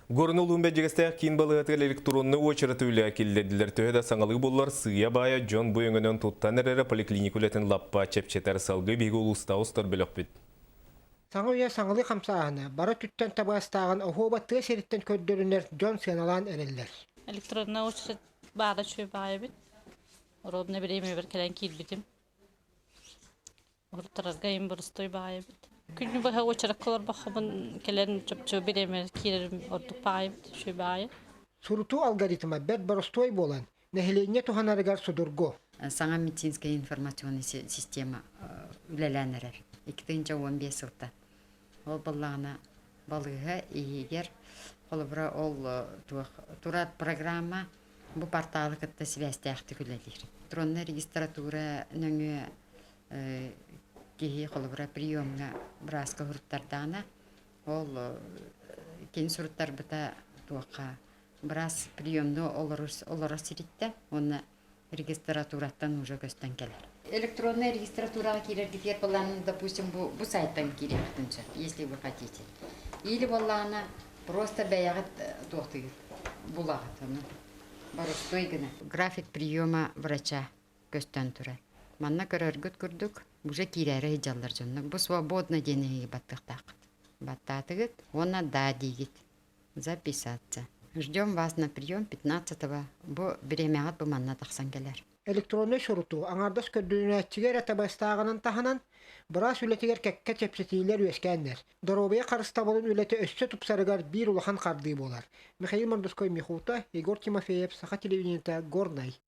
Горнулун бәджігістәк кейін балығатығыл электронны очыры түйілі әкелдеділер. Түйеді саңалы болар сыя бая Джон Бойыңынан тұттан әрі поликлиникулетін лаппа чәпчетер салғы бегі ұлыста ұстар білік бет. Саңы үйе саңылы қамсағаны, бары түттен табастағын оғуба тұғы серіттен көддерінер Джон сеналан әрелдер. Электронны очыры бағда чөй бая бет. Робны білейме бір кәлен кейл бетім. Ұрттарарға ең бұрыстой бая бет. Күнні бұға очырық қолар бақымын кәлен чөп білейме кейлерім ұрттық бая бет, чөй бая. Суруту алгоритма бәт барыстой болан, нәхілене туғанарығар судурго. Саңа медицинская информационная система үләләнерер. 2015 жылда. Ол балағына балыға егер қолыбыра ол турат программа бұл порталы кітті связьті әқті күләлер. Тронна регистратура нөңі кейі қолыбыра приемға біразғы ғұрттардағына ол кен сұрыттар бұта туаққа біраз приемді олары сиритті, оны регистратураттан уже көстен келер. Электронная регистратураға келердікер болғанын, допустим, бұл сайттан керектінші, если вы хотите. Или болғаны просто бәяғыт тоқтығыр, бұлағыт оны. Барыстой гіні. График приема врача көстен тұры. Манна көрергіт күрдік, уже керері жалар жонны. Бұл свободно денеге баттықтақыт. Баттатығыт, оны да дейгіт. Записаться. Ждем вас на прием 15-го. Бұл біремеғат бұл манна тақсан келер. Электронный шуруту аңардас көддүнә тигәр табастагынан таханан бирас үлетигер кәккә чәпсетиләр үскәннәр. Доробия карыста булын үлете өстә тупсарыгар бир улахан карды болар. Михаил Мордовской Михута, Егор Тимофеев, Саха телевидениеда Горнай.